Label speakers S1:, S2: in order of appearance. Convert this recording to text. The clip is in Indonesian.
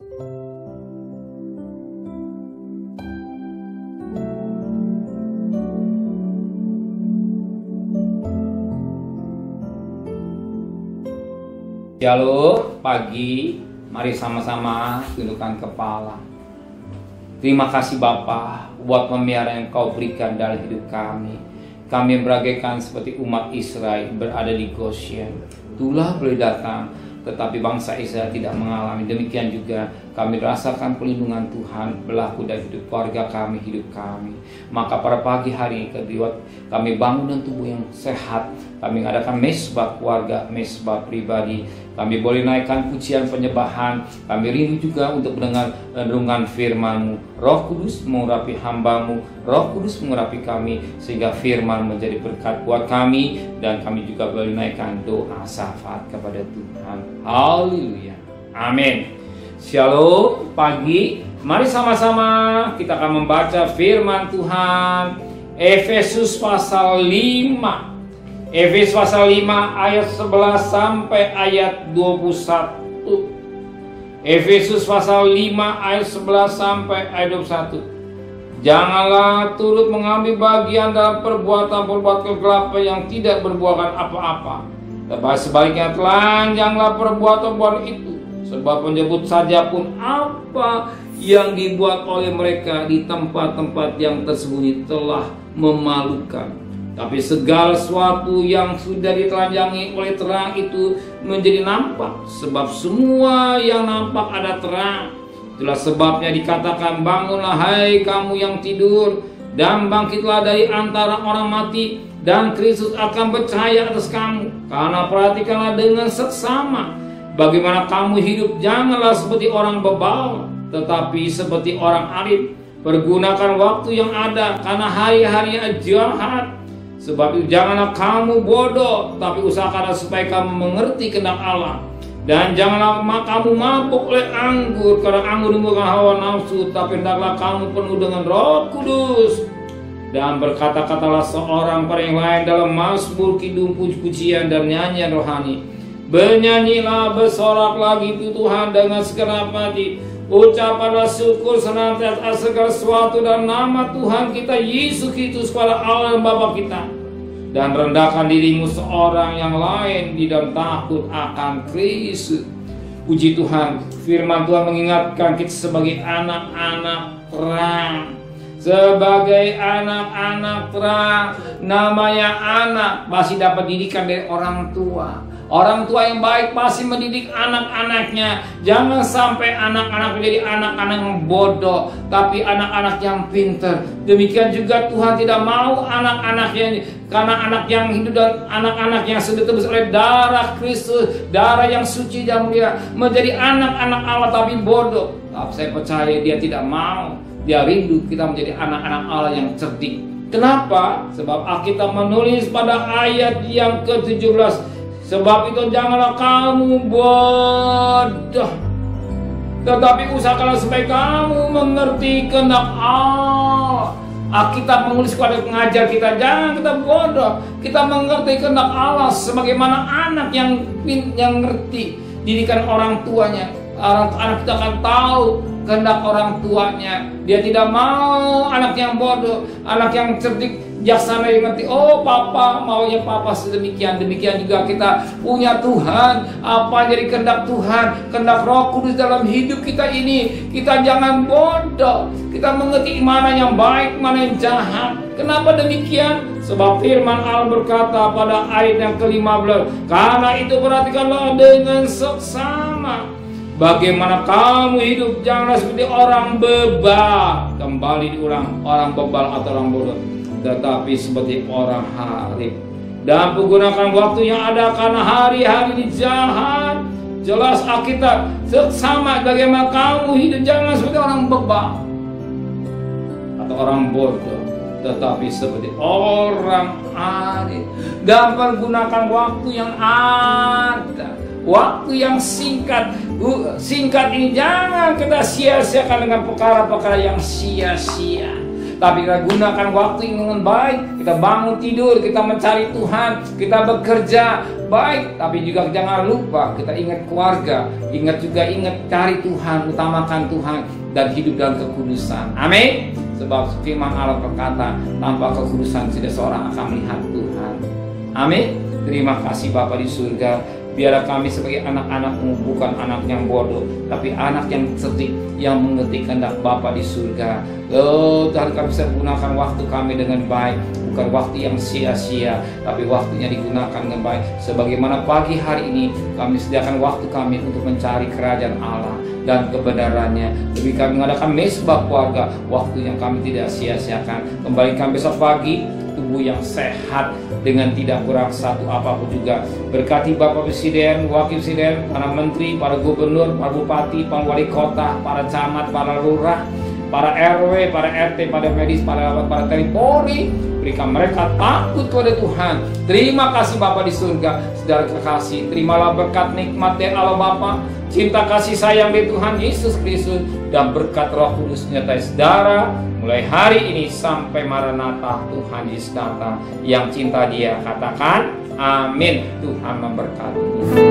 S1: Shalom, pagi, mari sama-sama tundukkan kepala. Terima kasih Bapa buat pemeliharaan yang Kau berikan dalam hidup kami. Kami yang beragaikan seperti umat Israel berada di Goshen. Itulah boleh datang, tetapi bangsa Israel tidak mengalami. Demikian juga kami rasakan perlindungan Tuhan berlaku dalam hidup keluarga kami, hidup kami. Maka pada pagi hari kedua kami bangun dengan tubuh yang sehat. Kami mengadakan mesbah keluarga, mesbah pribadi. Kami boleh naikkan pujian penyembahan. Kami rindu juga untuk mendengar renungan firman-Mu. Roh Kudus mengurapi hamba-Mu. Roh Kudus mengurapi kami sehingga firman menjadi berkat buat kami. Dan kami juga boleh naikkan doa syafaat kepada Tuhan. Haleluya. Amin. Shalom, pagi. Mari sama-sama kita akan membaca firman Tuhan. Efesus pasal 5. Efesus pasal 5 ayat 11 sampai ayat 21. Efesus pasal 5 ayat 11 sampai ayat 21. Janganlah turut mengambil bagian dalam perbuatan-perbuatan kegelapan yang tidak berbuahkan apa-apa. Tetapi sebaliknya telanjanglah perbuatan-perbuatan itu. Sebab menyebut saja pun apa yang dibuat oleh mereka di tempat-tempat yang tersembunyi telah memalukan. Tapi segala sesuatu yang sudah ditelanjangi oleh terang itu menjadi nampak. Sebab semua yang nampak ada terang. Itulah sebabnya dikatakan, bangunlah hai kamu yang tidur, dan bangkitlah dari antara orang mati, dan Kristus akan bercahaya atas kamu. Karena perhatikanlah dengan seksama bagaimana kamu hidup. Janganlah seperti orang bebal, tetapi seperti orang alim. Pergunakan waktu yang ada, karena hari-hari jahat. Sebab itu janganlah kamu bodoh, tapi usahakanlah supaya kamu mengerti kehendak Allah. Dan janganlah kamu mabuk oleh anggur, karena anggur menimbulkan hawa nafsu, tapi hendaklah kamu penuh dengan Roh Kudus. Dan berkata-katalah seorang pada yang lain dalam mazmur, kidung, puji-pujian dan nyanyian rohani. Bernyanyilah, bersorak lagi Tuhan dengan segenap hati. Ucapkanlah syukur senantiasa atas segala sesuatu dalam nama Tuhan kita Yesus Kristus kepada Allah dan Bapa kita. Dan rendahkan dirimu seorang yang lain di dalam takut akan Kristus. Puji Tuhan, firman Tuhan mengingatkan kita sebagai anak-anak terang. Sebagai anak-anak terang, namanya anak pasti dapat didikan dari orang tua. Orang tua yang baik pasti mendidik anak-anaknya. Jangan sampai anak-anak menjadi anak-anak yang bodoh, tapi anak-anak yang pintar. Demikian juga Tuhan tidak mau anak-anaknya, karena anak yang hidup dan anak-anak yang sudah ditebus oleh darah Kristus, darah yang suci dan mulia, menjadi anak-anak Allah tapi bodoh. Tapi saya percaya dia tidak mau. Dia rindu kita menjadi anak-anak Allah yang cerdik. Kenapa? Sebab Alkitab menulis pada ayat yang ke-17, sebab itu janganlah kamu bodoh, tetapi usahakanlah supaya kamu mengerti kehendak Allah. Alkitab menulis kepada pengajar kita, jangan kita bodoh, kita mengerti kehendak Allah sebagaimana anak yang ngerti didikan orang tuanya. Anak kita akan tahu kehendak orang tuanya. Dia tidak mau anak yang bodoh, anak yang cerdik, bijaksana yang ngerti. Oh papa, maunya papa sedemikian. Demikian juga kita punya Tuhan. Apa jadi kehendak Tuhan, kehendak Roh Kudus dalam hidup kita ini. Kita jangan bodoh. Kita mengerti mana yang baik, mana yang jahat. Kenapa demikian? Sebab firman Allah berkata pada ayat yang ke-15, karena itu perhatikanlah dengan seksama bagaimana kamu hidup. Janganlah seperti orang bebal. Kembali diulang, orang bebal atau orang bodoh, tetapi seperti orang alim. Dan menggunakan waktu yang ada, karena hari-hari ini jahat. Jelas Alkitab sama bagaimana kamu hidup. Jangan seperti orang bebal atau orang bodoh, tetapi seperti orang alim. Dan pergunakan waktu yang ada, waktu yang singkat. Singkat ini jangan kita sia-siakan dengan perkara-perkara yang sia-sia. tapi kita gunakan waktu ini dengan baik. Kita bangun tidur, kita mencari Tuhan, kita bekerja baik, tapi juga jangan lupa kita ingat keluarga, ingat cari Tuhan, utamakan Tuhan dan hidup dalam kekudusan. Amin. Sebab firman Allah berkata, tanpa kekudusan tidak seorang akan melihat Tuhan. Amin. Terima kasih Bapa di surga. Biarlah kami sebagai anak-anak-Mu bukan anak yang bodoh, tapi anak yang cerdik, yang mengerti kehendak Bapa di surga. Tuhan, kami bisa gunakan waktu kami dengan baik, bukan waktu yang sia-sia, tapi waktunya digunakan dengan baik. Sebagaimana pagi hari ini kami sediakan waktu kami untuk mencari kerajaan Allah dan kebenarannya. Lebih kami mengadakan mesbah keluarga, waktu yang kami tidak sia-siakan. Kembalikan besok pagi tubuh yang sehat dengan tidak kurang satu apapun juga. Berkati Bapak Presiden, Wakil Presiden, para Menteri, para Gubernur, para Bupati, para Wali Kota, para Camat, para Lurah, para RW, para RT, para medis, para TNI Polri. Berikan mereka takut kepada Tuhan. Terima kasih Bapa di surga. Saudara kekasih, terimalah berkat nikmat dari Allah Bapa, cinta kasih sayang dari Tuhan Yesus Kristus, dan berkat Roh Kudus menyertai saudara mulai hari ini sampai Maranatha Tuhan Yesus datang. Yang cinta Dia katakan amin. Tuhan memberkati.